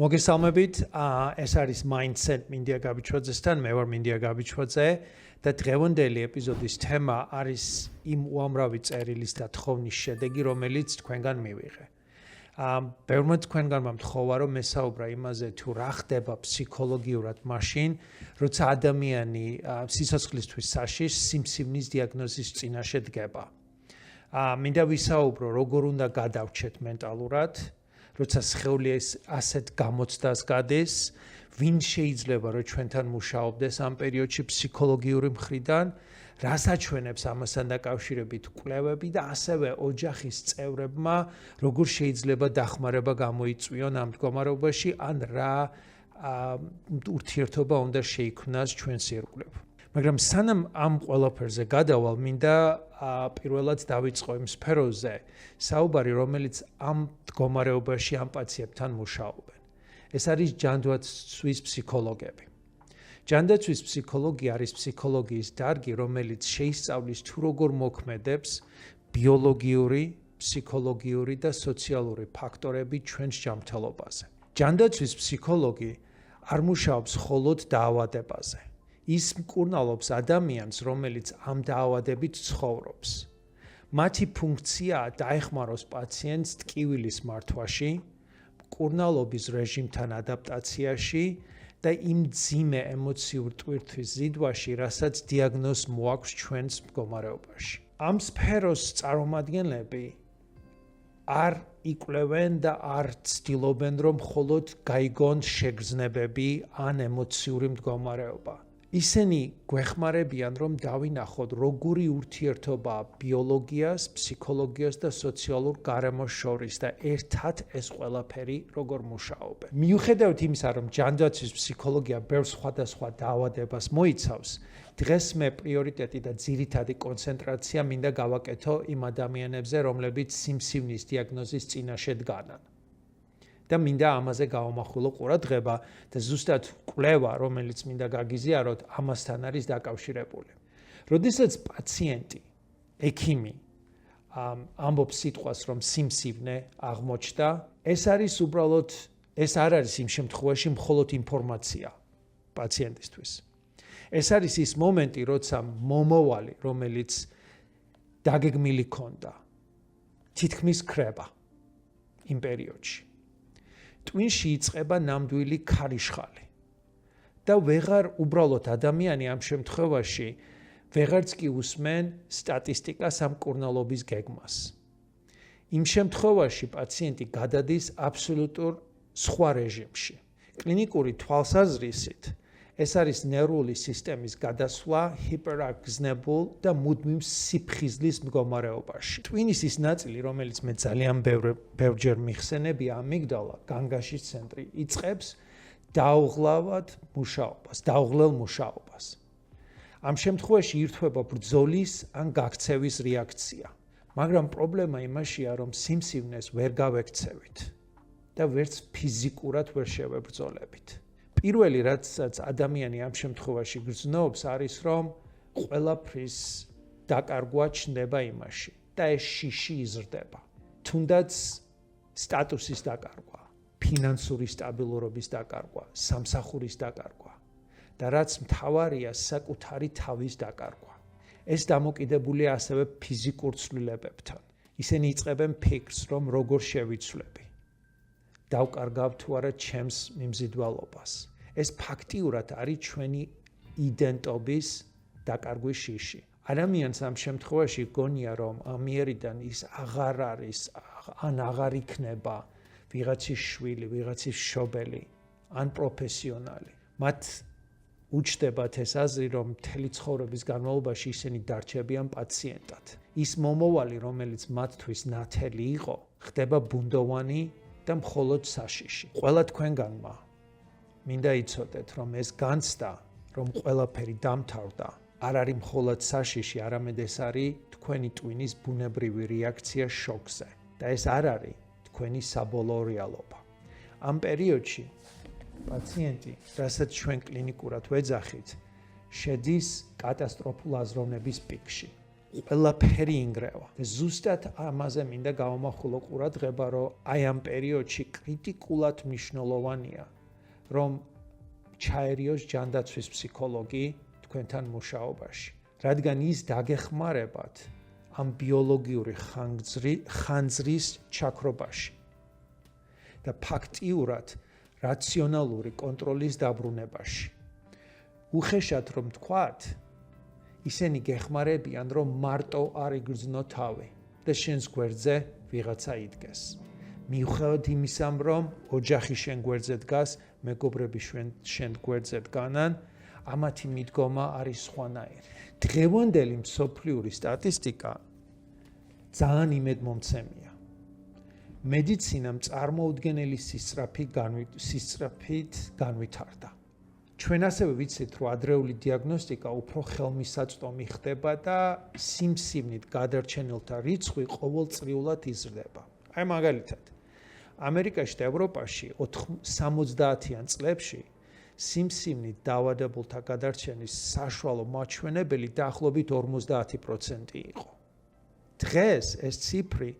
მოგესალმებით, ეს არის Mindset მინდია გაბიჩვაძესთან, მე ვარ მინდია გაბიჩვაძე და დღევანდელი ეპიზოდის თემა არის იმ უამრავი წერილის და თხოვნის შედეგი, რომელიც თქვენგან მივიღე. ბევრმა თქვენგან მომთხოვა, რომ მესაუბრა იმაზე, თუ რა ხდება ფსიქოლოგიურად მაშინ, როცა ადამიანი სიცოცხლისთვის საშიშ სიმსივნის დიაგნოზის წინაშე დგება. მინდა ვისაუბრო, როგორ უნდა გადავრჩეთ მენტალურად, როცა სხეული ასეთ გამოცდას გადის, ვინ შეიძლება რომ ჩვენთან მუშაობდეს ამ პერიოდში ფსიქოლოგიური მხრიდან, რას აჩვენებს ამასთან დაკავშირებით კვლევები და ასევე ოჯახის წევრებმა როგორ შეიძლება დახმარება გამოიწვიონ ამ მდგომარეობაში, ან რა ურთიერთობა უნდა შეიქმნას ჩვენს ირგვლივ. მაგრამ სანამ ამ ყველაფერზე გადავალ, მინდა პირველად დავიწყო იმ სფეროზე საუბარი, რომელიც ამ მდგომარეობაში ამ პაციენტთან მუშაობენ. ეს არის ჯანდაცვის ფსიქოლოგები. ჯანდაცვის ფსიქოლოგი არის ფსიქოლოგიის დარგი, რომელიც შეისწავლის თუ როგორ მოქმედებს ბიოლოგიური, ფსიქოლოგიური და სოციალური ფაქტორები ჩვენს ჯანმრთელობაზე. ჯანდაცვის ფსიქოლოგი არ მუშაობს მხოლოდ დაავადებაზე. ის მკურნალობს ადამიანს, რომელიც ამ დაავადებით ცხოვრობს. მათი ფუნქციაა დაეხმაროს პაციენტს ტკივილის მართვაში, მკურნალობის რეჟიმთან ადაპტაციაში და იმ მძიმე ემოციურ ტვირთვის ზიდვაში, რასაც დიაგნოზს მოაქვს ჩვენს მდგომარეობაში. ამ სფეროს წარმომადგენლები არ იკვლევენ და არ ცდილობენ, რომ მხოლოდ გაიგონ შეგრძნებები ან ემოციური მდგომარეობა. ისინი გვეხმარებიან, რომ დავინახოთ, როგორი ურთიერთობაა ბიოლოგიას, ფსიქოლოგიას და სოციალურ გარემოს შორის და ერთად ეს ყველაფერი როგორ მუშაობენ. მიუხედავად იმისა, რომ ჯანდაცვის ფსიქოლოგია ბევრ სხვადასხვა დაავადებას მოიცავს, დღეს მე პრიორიტეტი და ძირითადი კონცენტრაცია მინდა გავაკეთო იმ ადამიანებზე, რომლებიც სიმსივნის დიაგნოზის წინაშე დგანან. და მინდა ამაზე გავამახვილო ყურადღება და ზუსტად კვლევა, რომელიც მინდა გაგიზიაროთ, ამასთან არის დაკავშირებული. როდესაც პაციენტი, ექიმი ამბობს სიტყვას, რომ სიმსივნე აღმოჩნდა, ეს არ არის იმ შემთხვევაში მხოლოდ ინფორმაცია პაციენტისთვის. ეს არის ის მომენტი, როცა მომავალი, რომელიც დაგეგმილი ქონდა, თითქმის ქრება იმ პერიოდში. ტვინში იწყება ნამდვილი ქარიშხალი და უბრალოდ ადამიანი ამ შემთხვევაში ვეღარც კი უსმენ სტატისტიკას ამ მკურნალობის გეგმას. იმ შემთხვევაში პაციენტი გადადის აბსოლუტურ სხვა რეჟიმში. კლინიკური თვალსაზრისით ეს არის ნერვული სისტემის გადასვლა ჰიპერაგზნებულ და მუდმივ სიფხიზლის მდგომარეობაში. ტვინის ის ნაწილი, რომელიც მე ძალიან ბევრჯერ მიხსენები, ამიგდალა, განგაშის ცენტრი, იწყებს დაუღლელ მუშაობას. ამ შემთხვევაში ირთვება ბრძოლის ან გაქცევის რეაქცია. მაგრამ პრობლემა იმაშია, რომ სიმსივნეს ვერ გავექცევით და ვერც ფიზიკურად ვერ შევებრძოლებით. პირველი, რაცაც ადამიანი ამ შემთხვევაში გრძნობს, არის, რომ ყველაფრის დაკარგვა ჩნდება იმაში და ეს შიში იზრდება. თუნდაც სტატუსის დაკარგვა, ფინანსური სტაბილურობის დაკარგვა, სამსახურის დაკარგვა და რაც მთავარია, საკუთარი თავის დაკარგვა. ეს დამოკიდებულია ასევე ფიზიკურ ცვლილებებთან. ისინი იწყებენ ფიქრს, რომ როგორ შევიცვლები. დავკარგავ თუ არა ჩემს მიმზიდველობას. ეს ფაქტიურად არის ჩვენი იდენტობის დაკარგვის შიში. ადამიანს ამ შემთხვევაში გონია, რომ ამიერიდან ის აღარ არის, ან აღარ იქნება ვიღაცის შვილი, ვიღაცის მშობელი, ან პროფესიონალი. მათ უჩნდებათ ეს აზრი, რომ მთელი ცხოვრების განმავლობაში ისინი დარჩებიან პაციენტად. ის მომავალი, რომელიც მათთვის ნათელი იყო, ხდება ბუნდოვანი და მხოლოდ საშიში. ყველა თქვენგანმა მინდა იცოდეთ, რომ ეს განცდა, რომ ყველაფერი დამთავრდა, არ არის მხოლოდ საშიში, არამედ ეს არის თქვენი ტვინის ბუნებრივი რეაქცია შოკზე და ეს არ არის თქვენი საბოლოო რეალობა. ამ პერიოდში პაციენტი, რასაც ჩვენ კლინიკურად ვეძახით, შედის კატასტროფულ აზროვნების პიკში. ყველაფერი ინგრევა. და ზუსტად ამაზე მინდა გავამახვილო ყურადღება, რომ აი ამ პერიოდში კრიტიკულად მნიშვნელოვანია, რომ ჩაერიოს ჯანდაცვის ფსიქოლოგი თქვენთან მუშაობაში, რადგან ის დაგეხმარებათ ამ ბიოლოგიური ხანძრის ჩაქრობაში და ფაქტიურად რაციონალური კონტროლის დაბრუნებაში. უხეშად რომ თქვათ, ისინი გეხმარებიან, რომ მარტო არ იგრძნო თავი და შენს გვერდზე ვიღაცა იდგეს. მიუხედავად იმისა, რომ ოჯახი შენ გვერდზე დგას, მეგობრები შენ გვერდზე დგანან, ამათი მიდგომა არის სხვანაირი. დღევანდელი მსოფლიური სტატისტიკა ძალიან იმედმომცემია. მედიცინამ წარმოუდგენელი სისწრაფით განვითარდა. ჩვენ ასევე ვიცით, რომ ადრეული დიაგნოსტიკა უფრო ხელმისაწვდომი ხდება და სიმსივნით გადარჩენილთა რიცხვი ყოველწლიურად იზრდება. აი მაგალითად, ამერიკაში და ევროპაში 70-იან წლებში სიმსივნით დაავადებულთა გადარჩენის საშუალო მაჩვენებელი დაახლოებით 50% იყო. დღეს ეს ციფრი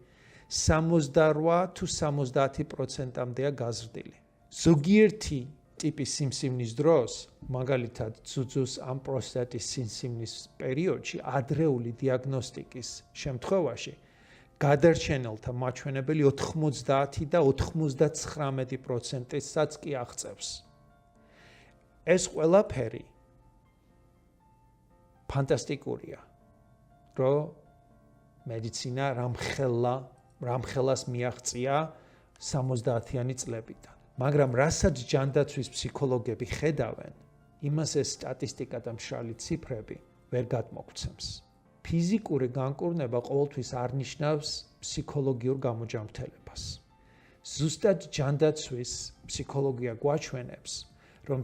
68 თუ 70%-მდეა გაზრდილი. ზოგიერთი ტიპის სიმსივნის დროს, მაგალითად, ძუძუს ან პროსტატის სიმსივნის პერიოდში, ადრეული დიაგნოსტიკის შემთხვევაში, გადარჩენილთა მაჩვენებელი 90 და 99%-საც კი აღწევს. ეს ყველაფერი ფანტასტიკურია, რომ მედიცინა რამხელას მიაღწია 70-იანი წლებიდან. მაგრამ რასაც ჯანდაცვის ფსიქოლოგები ხედავენ, იმას ეს სტატისტიკა და მშრალი ციფრები ვერ გადმოგვცემს. ფიზიკური განკურნება ყოველთვის არ ნიშნავს ფსიქოლოგიურ გამოჯანმრთელებას. ზუსტად ჯანდაცვის ფსიქოლოგია გვაჩვენებს, რომ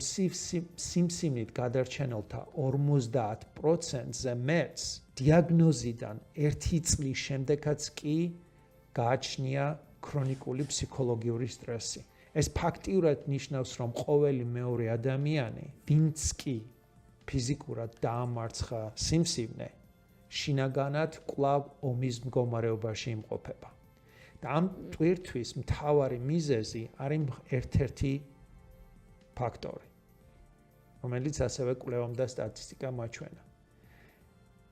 სიმსივნით გადარჩენილთა 50%-ზე მეტს დიაგნოზიდან 1 წლის შემდეგაც კი გააჩნია ქრონიკული ფსიქოლოგიური სტრესი. ეს ფაქტიურად ნიშნავს, რომ ყოველი მეორე ადამიანი, ვინც კი ფიზიკურად დაამარცხა სიმსივნე, შინაგანად კვლავ ომის მდგომარეობაში იმყოფება. და ამ ტვირთვის მთავარი მიზეზი არის ერთ-ერთი ფაქტორი, რომელიც ასევე კვლევამ და სტატისტიკამ აჩვენა.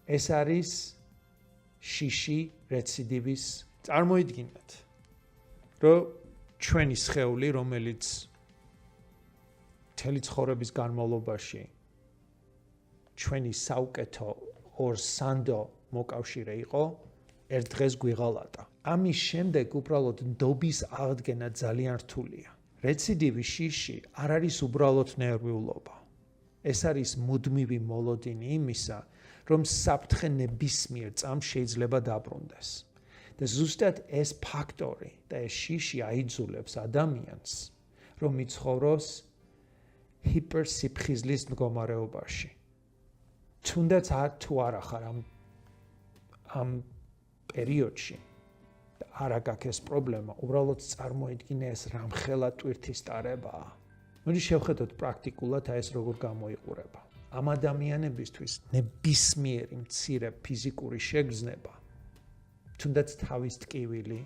ეს არის შიში რეციდივის. წარმოიდგინეთ, რომ ჩვენი სხეული, რომელიც მთელი ცხოვრების განმავლობაში ჩვენი საუკეთო ორსანდო მოკავშირე იყო, ერთ დღეს გვიღალატა. ამის შემდეგ უბრალოდ ნდობის აღდგენა ძალიან რთულია. რეციდივის შიში არ არის უბრალოდ ნერვიულობა. ეს არის მუდმივი მოლოდინი იმისა, რომ საფრთხე ნებისმიერ წამს შეიძლება დაბრუნდეს. და ზუსტად ეს ფაქტორი და ეს შიში აიძულებს ადამიანს, რომ იცხოვროს ჰიპერსიფხიზლის მდგომარეობაში. თუნდაც თუ არა ხარ ამ პერიოდში და არა გაქვს ეს პრობლემა, უბრალოდ წარმოიდგინე ეს რამხელა ტვირთის ტარებაა. მოდი შევხედოთ პრაქტიკულად ეს როგორ გამოიყურება. ამ ადამიანებისთვის ნებისმიერი მცირე ფიზიკური შეგრძნება, თუნდაც თავის ტკივილი,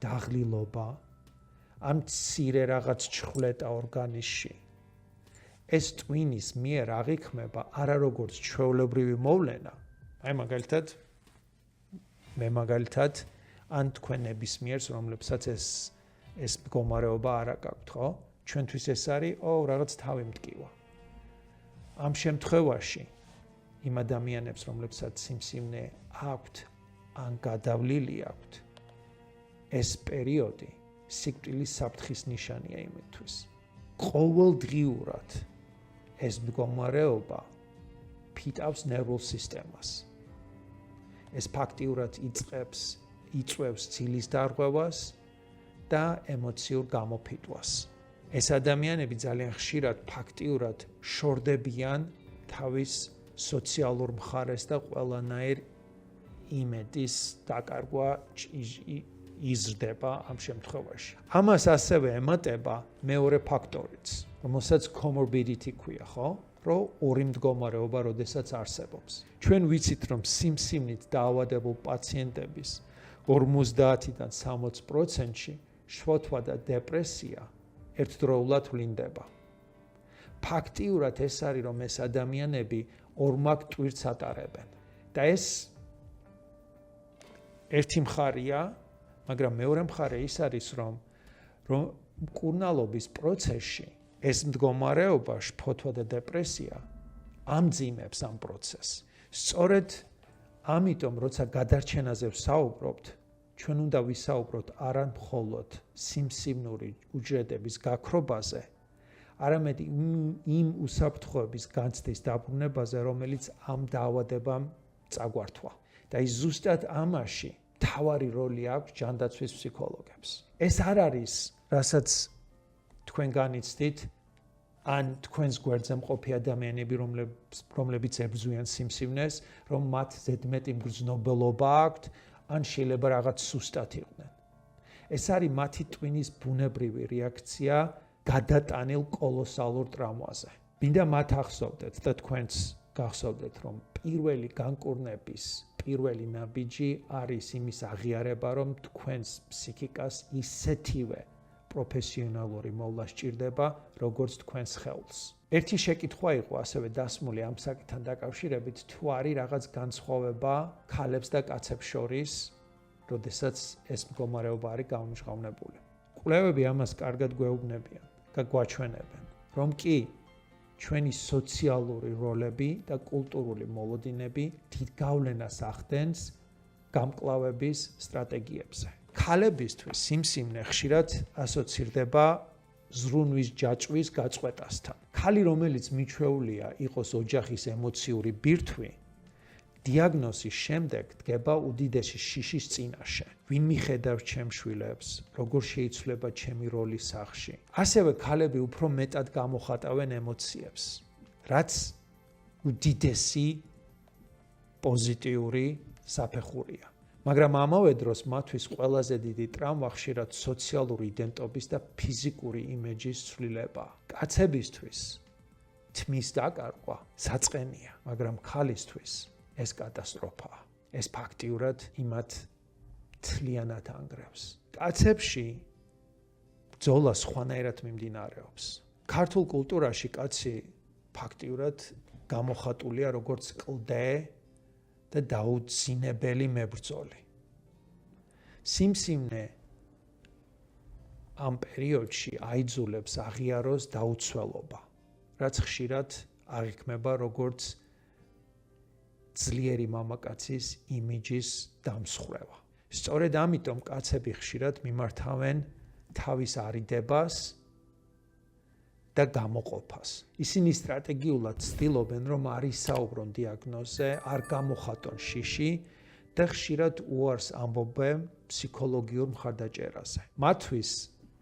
დაღლილობა, ან მცირე რაღაც ჩხვლეტა ორგანიზმში, ეს ტვინის მიერ აღიქმება არა როგორც ჩვეულებრივი მოვლენა, აი მაგალითად, ან თქვენ ნებისმიერს, რომლებსაც ეს მდგომარეობა არ აქვს, ხო? ჩვენთვის ეს არის, რაღაც თავი მტკივა. ამ შემთხვევაში იმ ადამიანებს, რომლებსაც სიმსივნე აქვთ, ან გადავლილი აქვთ, ეს პერიოდი სიკვდილის საფრთხის ნიშანია იმისთვის. ყოველდღიურად ეს მდგომარეობა ფიტავს ნერვულ სისტემას. ეს ფაქტიურად იწვევს ცილის დარღვევას და ემოციურ გამოფიტვას. ეს ადამიანები ძალიან ხშირად ფაქტიურად შორდებიან თავის სოციალურ მხარეს და ყველანაირ იმედის დაკარგვა იზრდება ამ შემთხვევაში. ამას ასევე ემატება მეორე ფაქტორიც, რომელსაც comorbidity ქვია, ხო? რომ ორი მდგომარეობა როდესაც არსებობს. ჩვენ ვიცით, რომ სიმსივნით დაავადებულ პაციენტების 50-დან 60%-ში შფოთვა და დეპრესია ერთდროულად ვლინდება. ფაქტიურად ეს არის, რომ ეს ადამიანები ორმაგ ტვირთს ატარებენ. და ეს ერთი მხარეა, მაგრამ მეორე მხარე ის არის, რომ მკურნალობის პროცესში ეს მდგომარეობა, შფოთვა და დეპრესია ამძიმებს ამ პროცესს. სწორედ ამიტომ, როცა გადარჩენაზე ვსაუბრობთ, ჩვენ უნდა ვისაუბროთ არა მხოლოდ სიმსივნური უჯრედების გაქრობაზე, არამედ იმ უსაფრთხოების განცდის დაბრუნებაზე, რომელიც ამ დაავადებამ წაგვართვა. და ის ზუსტად ამაში მთავარი როლი აქვს ჯანდაცვის ფსიქოლოგებს. ეს არ არის, რასაც თქვენ განიცდით, ან თქვენს გვერდზე მყოფი ადამიანები, რომლებიც ებრძვიან სიმსივნეს, რომ მათ ზედმეტი მგრძნობელობა აქვთ, ან შეიძლება რაღაც სუსტად იყვნენ. ეს არის მათი ტვინის ბუნებრივი რეაქცია გადატანილ კოლოსალურ ტრამვაზე. მინდა მათ ახსოვდეთ და თქვენც გახსოვდეთ, რომ პირველი განკურნების პირველი ნაბიჯი არის იმის აღიარება, რომ თქვენს ფსიქიკას ისეთივე პროფესიონალური მოვლა სჭირდება, როგორც თქვენს ხელს. ერთი შეკითხვა იყო ასევე დასმული ამ საკითხთან დაკავშირებით, თუ არის რაღაც განსხვავება ქალებს და კაცებს შორის, როდესაც ეს მდგომარეობა არის გამომჟღავნებული. კვლევები ამას კარგად გვეუბნებიან და გვაჩვენებენ, რომ კი ჩვენი სოციალური როლები და კულტურული მოლოდინები დიდ გავლენას ახდენს გამკლავების სტრატეგიებზე. ქალებისთვის სიმსივნე ხშირად ასოცირდება ზრუნვის ჯაჭვის გაწყვეტასთან. ქალი, რომელიც მიჩვეულია იყოს ოჯახის ემოციური ბირთვი, დიაგნოზის შემდეგ დგება უდიდესი შიშის წინაშე. ვინ მიხედავს ჩემს შვილებს, როგორ შეიცვლება ჩემი როლი სახლში. ასევე ქალები უფრო მეტად გამოხატავენ ემოციებს, რაც უდიდესი პოზიტიური საფეხურია. მაგრამ ამავე დროს მათთვის ყველაზე დიდი ტრავმა ხშირად სოციალური იდენტობის და ფიზიკური იმიჯის ცვლილებაა. კაცებისთვის თმის დაკარგვა საწყენია, მაგრამ ქალისთვის ეს კატასტროფაა. ეს ფაქტიურად იმათ თლიანად ანგრევს. კაცებში ბრძოლა სხვანაირად მიმდინარეობს. ქართულ კულტურაში კაცი ფაქტიურად გამოხატულია როგორც კლდე და დაუძინებელი მებრძოლი. სიმსივნე ამ პერიოდში აიძულებს აღიაროს დაუცველობა, რაც ხშირად აღიქმება როგორც ძლიერი მამაკაცის იმიჯის დამსხვრევა. სწორედ ამიტომ კაცები ხშირად მიმართავენ თავის არიდებას და გამოყოფას. ისინი სტრატეგიულად ცდილობენ, რომ არ ისაუბრონ დიაგნოზზე, არ გამოხატონ შიში და ხშირად უარს ამბობენ ფსიქოლოგიურ მხარდაჭერაზე. მათთვის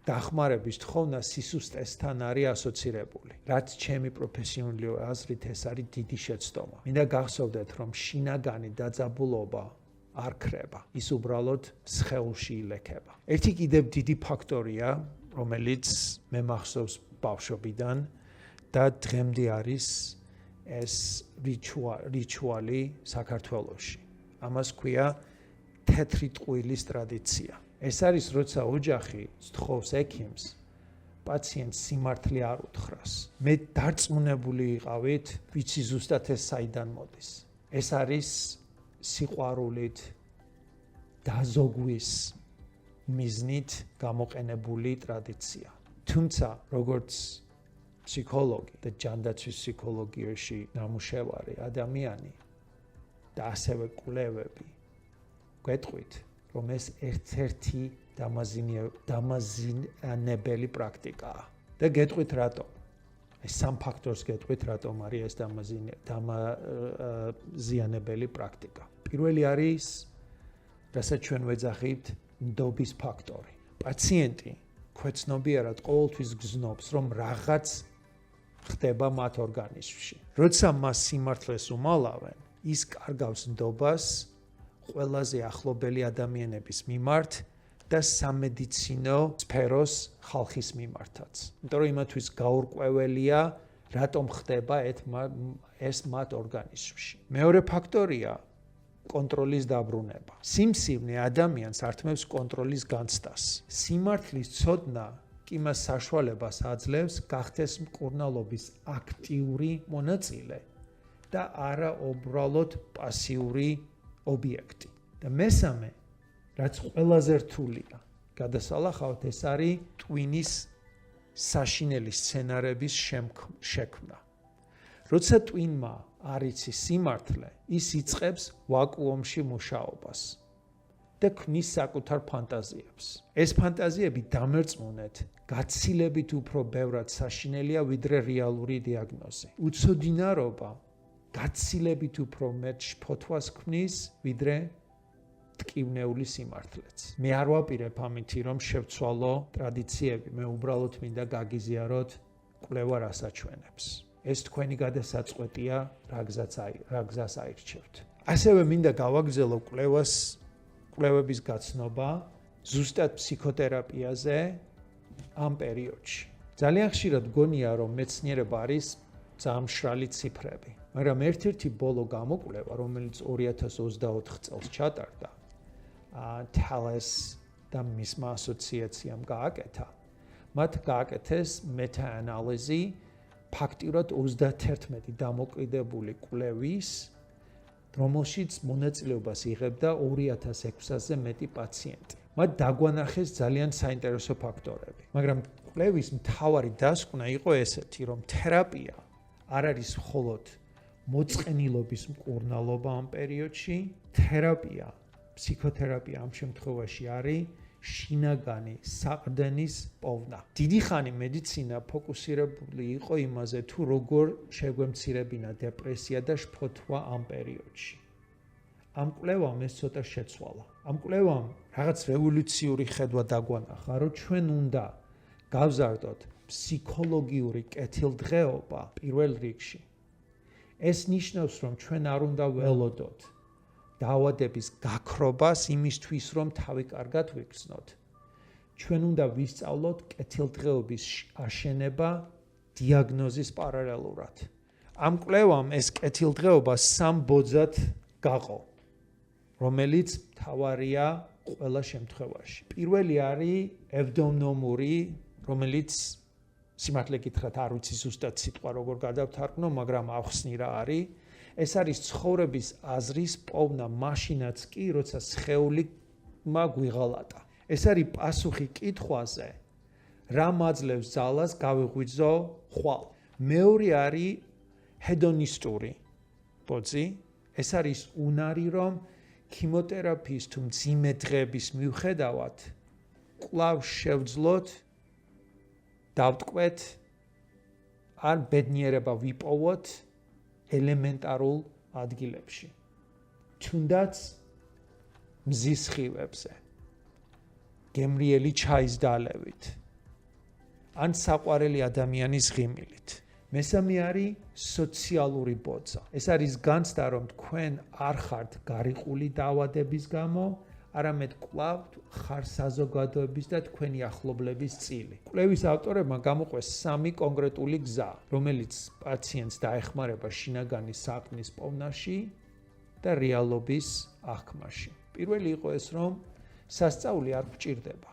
დახმარების თხოვნა სისუსტესთან არის ასოცირებული, რაც ჩემი პროფესიული აზრით ეს არის დიდი შეცდომა. მინდა გახსოვდეთ, რომ შინაგანი დაძაბულობა არ ქრება, ის უბრალოდ სხეულში ილექება. ერთი კიდევ დიდი ფაქტორია, რომელიც მე მახსოვს ბავშვობიდან და დღემდე არის ეს რიჩუალი საქართველოში. ამას ქვია თეთრი ტყუილის ტრადიცია. ეს არის, როცა ოჯახი სთხოვს ექიმს, პაციენტს სიმართლე არ უთხრას. მე დარწმუნებული ვიყავით, ვიცი ზუსტად ეს საიდან მოდის. ეს არის სიყვარულით, დაზოგვის მიზნით გამოყენებული ტრადიცია. თუმცა, როგორც ფსიქოლოგი და ჯანდაცვის ფსიქოლოგიაში ნამუშევარი ადამიანი და ასევე კვლევები გვეტყვით, რომ ეს ერთ-ერთი დამაზიანებელი პრაქტიკაა. და გეტყვით რატომ? ეს სამ ფაქტორს გეტყვით, რატომ არის ეს დამაზიანებელი პრაქტიკა. პირველი არის, რასაც ჩვენ ვეძახით, ნდობის ფაქტორი. პაციენტი ქვეცნობიერად ყოველთვის გზნობს, რომ რაღაც ხდება მათ ორგანიზმში. როცა მას სიმართლეს უმალავენ, ის კარგავს ნდობას ყველაზე ახლობელი ადამიანების მიმართ და სამედიცინო სფეროს ხალხის მიმართაც. იმიტომ რომ იმათვის გაურკვეველია რატომ ხდება ეს მათ ორგანიზმში. მეორე ფაქტორია კონტროლის დაბრუნება. სიმსივნე ადამიანს ართმევს კონტროლის განცდას. სიმართლის ცოდნა კი მას საშუალებას აძლევს გახდეს მკურნალობის აქტიური მონაწილე და არა უბრალოდ პასიური ობიექტი. და მესამე, რაც ყველაზე რთულია, გადასალახავთ, ეს არის ტვინის საშინელი სცენარების შექმნა. როცა ტვინმა არ იცის სიმართლე, ის იწყებს ვაკუუმში მუშაობას და ქმნის საკუთარ ფანტაზიებს. ეს ფანტაზიები დამერწმუნეთ გაცილებით უფრო ბევრად საშინელია ვიდრე რეალური დიაგნოზი. უცოდინარობა გაცილებით უფრო მეტ შფოთვას ქმნის ვიდრე ტკივნეული სიმართლეც. მე არ ვაპირებ ამითი რომ შევცვალო ტრადიციები, მე უბრალოდ მინდა გაგიზიაროთ კვლევა რასაჩვენებს. ეს თქვენი გადასაწყვეტია, რა გზას აირჩევთ. ასევე მინდა გავაგრძელო კვლევების გაცნობა ზუსტად ფსიქოთერაპიაზე ამ პერიოდში. ძალიან ხშირად გონია რომ მეცნიერება არის ძალიან მშრალი ციფრები, მაგრამ ერთ-ერთი ბოლო გამოკვლევა, რომელიც 2024 წელს ჩატარდა, თალეს და მისმა ასოციაციამ გააკეთა. მათ გააკეთეს მეტაანალიზი ფაქტიურად 31 დამოკიდებული კვლევის, რომელშიც მონაწილეობას იღებდა 2600-ზე მეტი პაციენტი. მათ დაგვანახეს ძალიან საინტერესო ფაქტორები, მაგრამ კვლევის მთავარი დასკვნა იყო ესეთი, რომ თერაპია არ არის მხოლოდ მოწყენილობის მკურნალობა ამ პერიოდში, თერაპია, ფსიქოთერაპია ამ შემთხვევაში არის შინაგანი საყრდენის პოვნა. დიდი ხანი მედიცინა ფოკუსირებული იყო იმაზე, თუ როგორ შეგვემცირებინა დეპრესია და შფოთვა ამ პერიოდში. ამ კვლევამ ეს ცოტა შეცვალა. ამ კვლევამ რაღაც რევოლუციური ხედვა დაგვანახა, რომ ჩვენ უნდა გავზარდოთ ფსიქოლოგიური კეთილდღეობა პირველ რიგში. ეს ნიშნავს, რომ ჩვენ არ უნდა ველოდოთ დაავადების გაქრობას იმისთვის, რომ თავი კარგად ვიგრძნოთ. ჩვენ უნდა ვისწავლოთ კეთილდღეობის აშენება დიაგნოზის პარალელურად. ამ კვლევამ ეს კეთილდღეობა სამ ბოძად გაყო, რომელიც მთავარია ყველა შემთხვევაში. პირველი არის ევდონომური, რომელიც სიმართლე გითხრათ არ ვიცი ზუსტად სიტყვა როგორ გადავთარგმნო, მაგრამ ახსნი რა არის. ეს არის ცხოვრების აზრის პოვნა მაშინაც კი, როცა სხეული გვიღალატა. ეს არის პასუხი კითხვაზე, რა მაძლევს ძალას გავიღვიძო ხვალ. მეორე არის ჰედონისტური ბოძი. ეს არის უნარი, რომ ქიმოთერაპიის თუ მძიმე დღეების მიუხედავად კვლავ შევძლოთ დავტყვეთ არ ბედნიერება ვიპოვოთ ელემენტარულ ადგილებში. თუნდაც მზის სხივებზე, გემრიელი ჩაის დალევით, ან საყვარელი ადამიანის ღიმილით. მესამე არის სოციალური ბოძა. ეს არის განცდა, რომ თქვენ არ ხართ გარიყული დაავადების გამო, არამედ კვლავ ხარ საზოგადოების და თქვენი ახლობლების წილი. კვლევის ავტორებმა გამოყვეს 3 კონკრეტული გზა, რომელიც პაციენტს დაეხმარება შინაგანი საყრდნის პოვნაში და რეალობის აღქმაში. პირველი იყო ეს, რომ სასწაული არ გვჭირდება.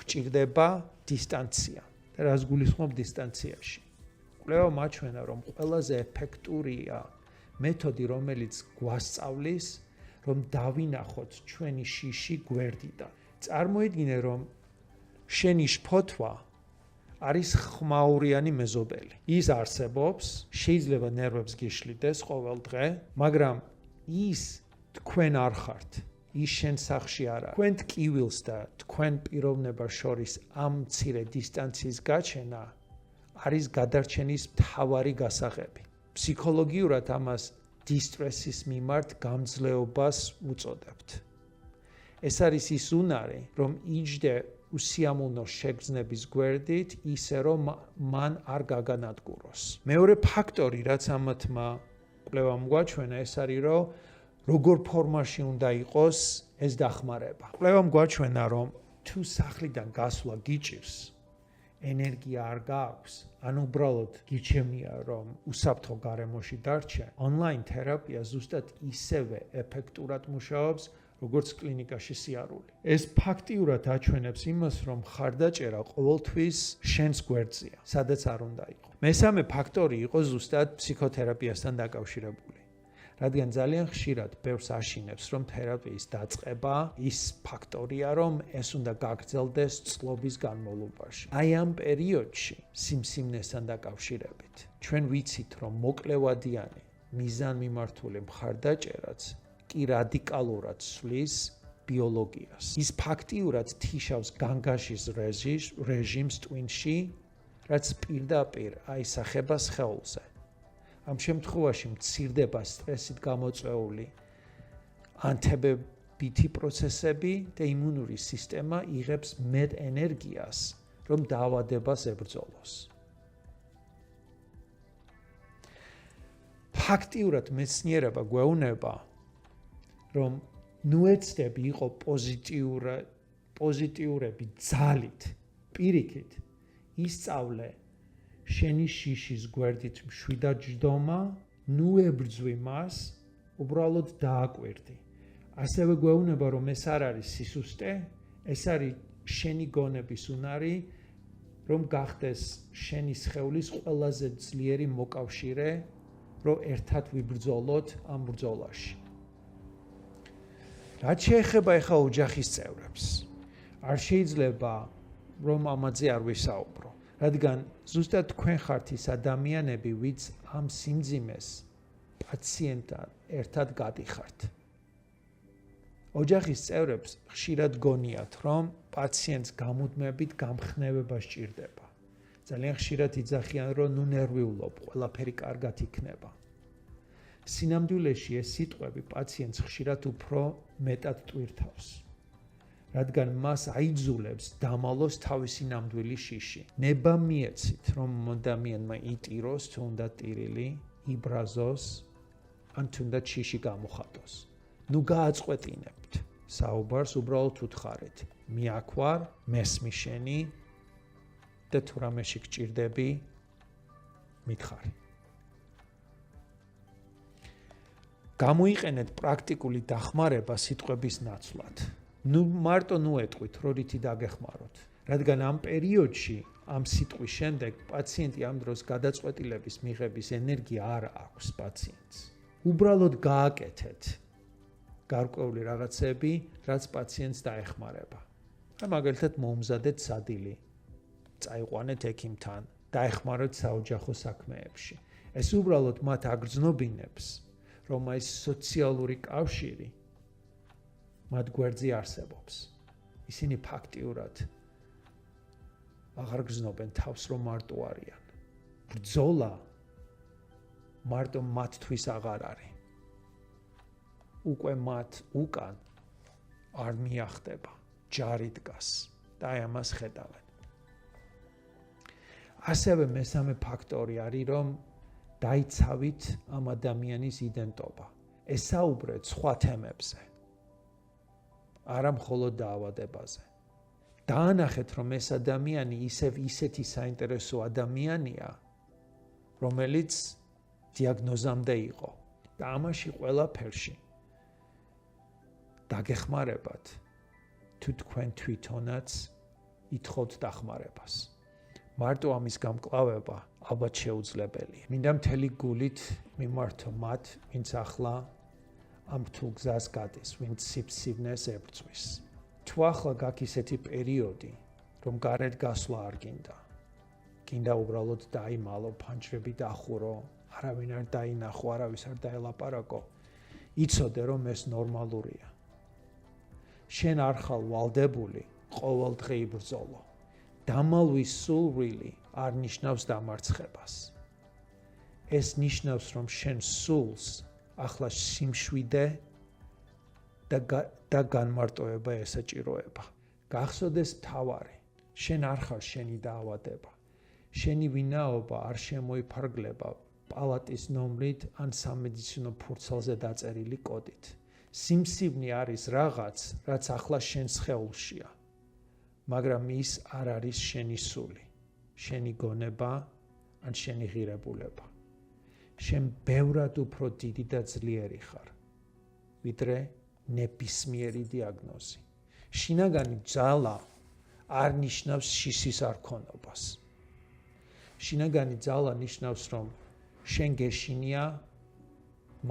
გვჭირდება დისტანცია. და რას გულისხმობ დისტანციაში? კვლევა მაჩვენა, რომ ყველაზე ეფექტურია მეთოდი, რომელიც გვასწავლის, რომ დავინახოთ ჩვენი შიში გვერდიდან. წარმოიდგინე, რომ შენი შფოთვა არის ხმაურიანი მეზობელი. ის არსებობს, შეიძლება ნერვებს გიშლიდეს ყოველ დღე, მაგრამ ის თქვენ არ ხართ. ის შენ სახში არ არის. თქვენ ტკივილს და თქვენ პიროვნებას შორის ამ მცირე დისტანციის გაჩენა არის გადარჩენის მთავარი გასაღები. ფსიქოლოგიურად ამას დისტრესის მიმართ გამძლეობას უწოდებთ. ეს არის ის უნარი, რომ იჯდე უსიამოვნო შეგრძნების გვერდით, ისე რომ მან არ გაგანადგუროს. მეორე ფაქტორი, რაც ამათმა კვლევამ გვაჩვენა, ეს არის, რომ როგორ ფორმაში უნდა იყოს ეს დახმარება. კვლევამ გვაჩვენა, რომ თუ სახლიდან გასვლა გიჭირს, ენერგია არ გააქვს, ან უბრალოდ გიჩემია რომ უსაფრთხო გარემოში დარჩე, ონლაინ თერაპია ზუსტად ისევე ეფექტურად მუშაობს, როგორც კლინიკაში სიარული. ეს ფაქტიურად აჩვენებს იმას, რომ ხარდაჭერა ყოველთვის შენს გვერდზეა, სადაც არ უნდა იყოს. მესამე ფაქტორი იყო ზუსტად ფსიქოთერაპიასთან დაკავშირებული. რადგან ძალიან ხშირად ბევრს აშინებს, რომ თერაპიის დაწყება ის ფაქტორია, რომ ეს უნდა გაგრძელდეს წლების განმავლობაში. აი ამ პერიოდში სიმსივნესთან დაკავშირებით ჩვენ ვიცით, რომ მოკლევადიანი მიზანმიმართული მხარდაჭერაც კი რადიკალურად ცვლის ბიოლოგიას. ის ფაქტიურად თიშავს განგაშის რეჟიმს ტვინში, რაც პირდაპირ აისახება სხეულზე. ამ შემთხვევაში მცირდება სტრესით გამოწვეული ანთებებითი პროცესები და იმუნური სისტემა იღებს მეტ ენერგიას, რომ დაავადებას ებრძოლოს. ფაქტიურად მეცნიერება გვეუბნება, რომ ნუეცდები იყო პოზიტიურები ძალით, პირიქით, ისწავლე შენი შიშის გვერდით მშვიდად ჯდომა, ნუ ებრძვი მას, უბრალოდ დააკვირდი. ასევე გვეუბნება, რომ ეს არ არის სისუსტე, ეს არის შენი გონების უნარი, რომ გახდეს შენი სხეულის ყველაზე ძლიერი მოკავშირე, რომ ერთად ვიბრძოლოთ ამ ბრძოლაში. რაც შეეხება ახლა ოჯახის წევრებს, არ შეიძლება რომ ამაზე არ ვისაუბრო. რადგან ზუსტად თქვენ ხართ ის ადამიანები, ვინც ამ სიმძიმეს პაციენტთან ერთად გადიხართ. ოჯახის წევრებს ხშირად გონიათ, რომ პაციენტს გამუდმებით გამხნევება სჭირდება. ძალიან ხშირად იძახიან, რომ ნუ ნერვიულობ, ყველაფერი კარგად იქნება. სინამდვილეში ეს სიტყვები პაციენტს ხშირად უფრო მეტად ტვირთავს. რადგან მას აიძულებს დამალოს თავისი ნამდვილი შიში. ნება მიეცით, რომ ადამიანმა იტიროს, თუ უნდა ტირილი, იბრაზოს, ან თუნდაც შიში გამოხატოს. ნუ გააწყვეტინებთ საუბარს, უბრალოდ უთხარით. მიაქვარ, მესმის შენი და თუ რამეში გჭირდები, მითხარი. გამოიყენეთ პრაქტიკული დახმარება სიტყვების ნაცვლად. ნუ მარტო ნუ ეტყვით, რო რითი დაგეხმაროთ. რადგან ამ პერიოდში, ამ სიტყვის შემდეგ პაციენტი ამ დროს გადაწყვეტილების მიღების ენერგია არ აქვს პაციენტს. უბრალოდ გააკეთეთ გარკვეული რაღაცები, რაც პაციენტს დაეხმარება. მაგალითად მოუმზადეთ სადილი, წაიყვანეთ ექიმთან, დაეხმაროთ საოჯახო საქმეებში. ეს უბრალოდ მათ აგრძნობინებს, რომ ეს სოციალური კავშირი მათ გვერდზე არსებობს. ისინი ფაქტიურად აღარ გრძნობენ თავს, რომ მარტო არიან. ბრძოლა მარტო მათთვის აღარ არის. უკვე მათ უკან არ მიახდება, ჯარი დგას და აი ამას ხედავენ. ასევე მესამე ფაქტორი არის, რომ დაიცავით ამ ადამიანის იდენტობა. ესაუბრეთ სხვა თემებზე. არა მხოლოდ დაავადებაზე. დაანახეთ, რომ ეს ადამიანი ისეთი საინტერესო ადამიანია, რომელიც დიაგნოზამდე იყო. და ამაში ყველაფერში დაგეხმარებათ, თუ თქვენ თვითონაც ითხოვთ დახმარებას. მარტო ამის გამკლავება ალბათ შეუძლებელია. მინდა მთელი გულით მიმართო მათ, ვინც ახლა ამ რთულ გზას გადის, ვინც სიფსივნეს ებრძვის. თუ ახლა გაქვს ისეთი პერიოდი, რომ გარეთ გასვლა არ გინდა. გინდა უბრალოდ დაიმალო, ფანჯრები დახურო, არავინ არ დაინახო, არავის არ დაელაპარაკო. იცოდე, რომ ეს ნორმალურია. შენ არ ხარ ვალდებული ყოველ დღე იბრძოლო. დამალვის სულრილი არ ნიშნავს დამარცხებას. ეს ნიშნავს, რომ შენ სულს ახლა სიმშვიდე და განმარტოება ესაჭიროება. გახსოვდეს მთავარი, შენ არ ხარ შენი დაავადება. შენი ვინაობა არ შემოიფარგლება პალატის ნომრით ან სამედიცინო ფურცელზე დაწერილი კოდით. სიმსივნე არის რაღაც, რაც ახლა შენ სხეულშია, მაგრამ ის არ არის შენი სული. შენი გონება ან შენი ღირებულება. შენ ბევრად უფრო დიდი და ძლიერი ხარ, ვიდრე ნებისმიერი დიაგნოზი. შინაგანი ძალა არ ნიშნავს შისის არქონობას. შინაგანი ძალა ნიშნავს, რომ შენ გეშინია,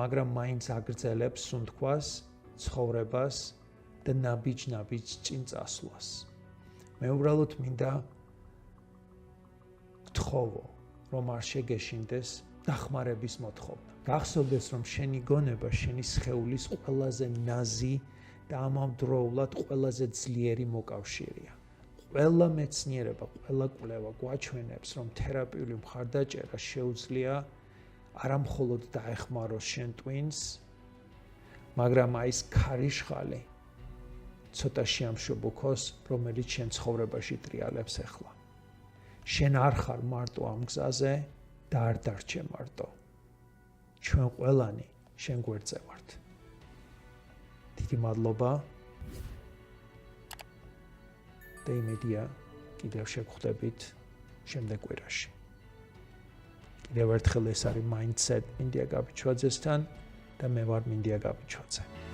მაგრამ მაინც აგრძელებს სუნთქვას, ცხოვრებას და ნაბიჯ-ნაბიჯ წინ წასვლას. მე უბრალოდ მინდა გთხოვო, რომ არ შეგეშინდეს დახმარების მოთხოვნა. გახსოვდეს, რომ შენი გონება შენი სხეულის ყველაზე ნაზი და ამავდროულად ყველაზე ძლიერი მოკავშირეა. ყველა მეცნიერება, ყველა კვლევა გვაჩვენებს, რომ თერაპიული მხარდაჭერა შეუძლია არა მხოლოდ დაეხმაროს შენ ტვინს, მაგრამ აი ეს ქარიშხალი ცოტა შეამშობოქოს, რომელიც შენ ცხოვრებაში ტრიალებს ახლა. შენ არ ხარ მარტო ამ გზაზე და არ დარჩე მარტო. ჩვენ ყველანი შენ გვერდზე ვართ. დიდი მადლობა. და იმედია კიდევ შეგხვდებით შემდეგ კვირაში. კიდევ ერთხელ ეს არის Mindset მინდია გაბიჩვაძესთან და მე ვარ მინდია გაბიჩვაძე.